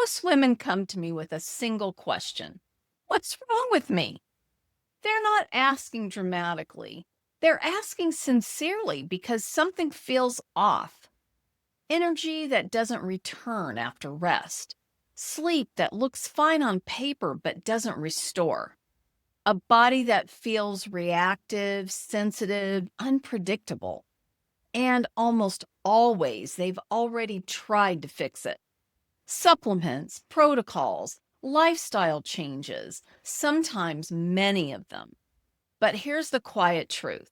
Most women come to me with a single question. What's wrong with me? They're not asking dramatically. They're asking sincerely because something feels off. Energy that doesn't return after rest. Sleep that looks fine on paper but doesn't restore. A body that feels reactive, sensitive, unpredictable. And almost always they've already tried to fix it. Supplements, protocols, lifestyle changes, sometimes many of them. But here's the quiet truth.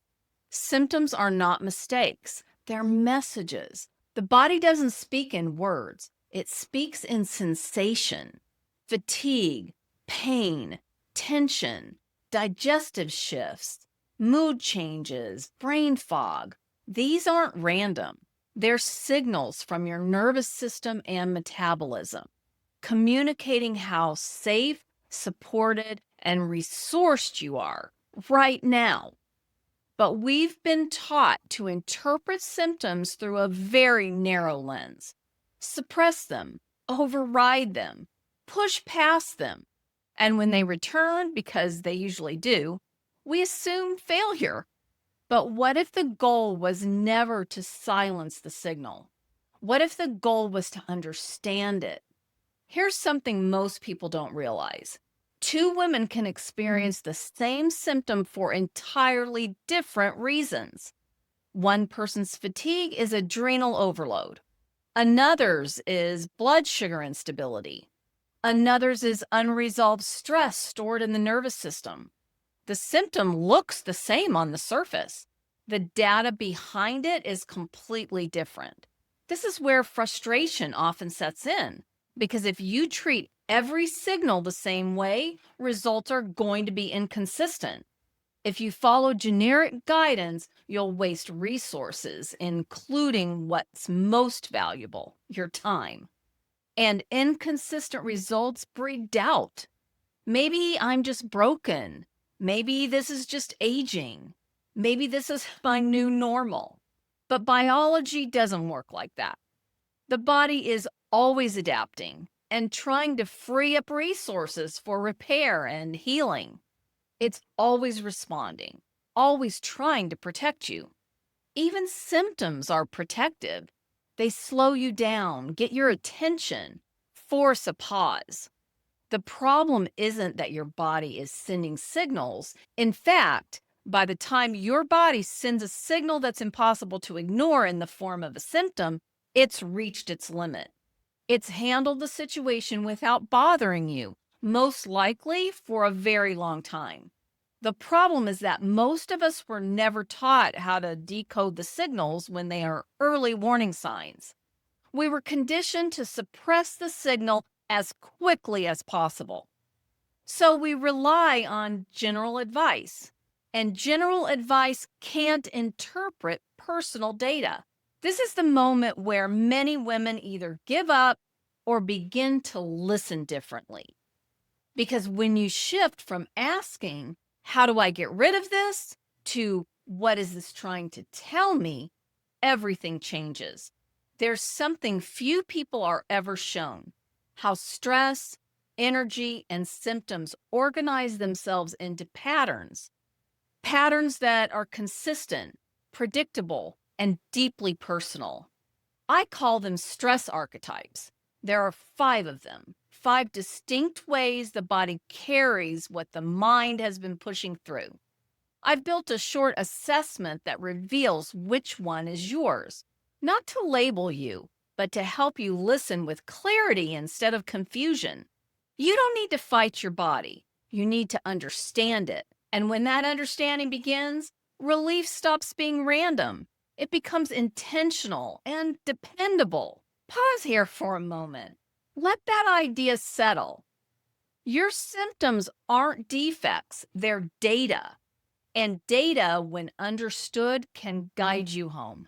Symptoms are not mistakes, they're messages. The body doesn't speak in words, it speaks in sensation. Fatigue, pain, tension, digestive shifts, mood changes, brain fog. These aren't random. They're signals from your nervous system and metabolism, communicating how safe, supported, and resourced you are right now. But we've been taught to interpret symptoms through a very narrow lens, suppress them, override them, push past them. And when they return, because they usually do, we assume failure. But what if the goal was never to silence the signal? What if the goal was to understand it? Here's something most people don't realize. Two women can experience the same symptom for entirely different reasons. One person's fatigue is adrenal overload. Another's is blood sugar instability. Another's is unresolved stress stored in the nervous system. The symptom looks the same on the surface. The data behind it is completely different. This is where frustration often sets in, because if you treat every signal the same way, results are going to be inconsistent. If you follow generic guidance, you'll waste resources, including what's most valuable, your time. And inconsistent results breed doubt. Maybe I'm just broken. Maybe this is just aging. Maybe this is my new normal. But biology doesn't work like that. The body is always adapting and trying to free up resources for repair and healing. It's always responding, always trying to protect you. Even symptoms are protective. They slow you down, get your attention, force a pause. The problem isn't that your body is sending signals. In fact, by the time your body sends a signal that's impossible to ignore in the form of a symptom, it's reached its limit. It's handled the situation without bothering you, most likely for a very long time. The problem is that most of us were never taught how to decode the signals when they are early warning signs. We were conditioned to suppress the signal as quickly as possible. So we rely on general advice, and general advice can't interpret personal data. This is the moment where many women either give up or begin to listen differently. Because when you shift from asking, how do I get rid of this, to what is this trying to tell me, everything changes. There's something few people are ever shown: how stress, energy, and symptoms organize themselves into patterns. Patterns that are consistent, predictable, and deeply personal. I call them stress archetypes. There are 5 of them, 5 distinct ways the body carries what the mind has been pushing through. I've built a short assessment that reveals which one is yours, not to label you, but to help you listen with clarity instead of confusion. You don't need to fight your body. You need to understand it. And when that understanding begins, relief stops being random. It becomes intentional and dependable. Pause here for a moment. Let that idea settle. Your symptoms aren't defects, they're data. And data, when understood, can guide you home.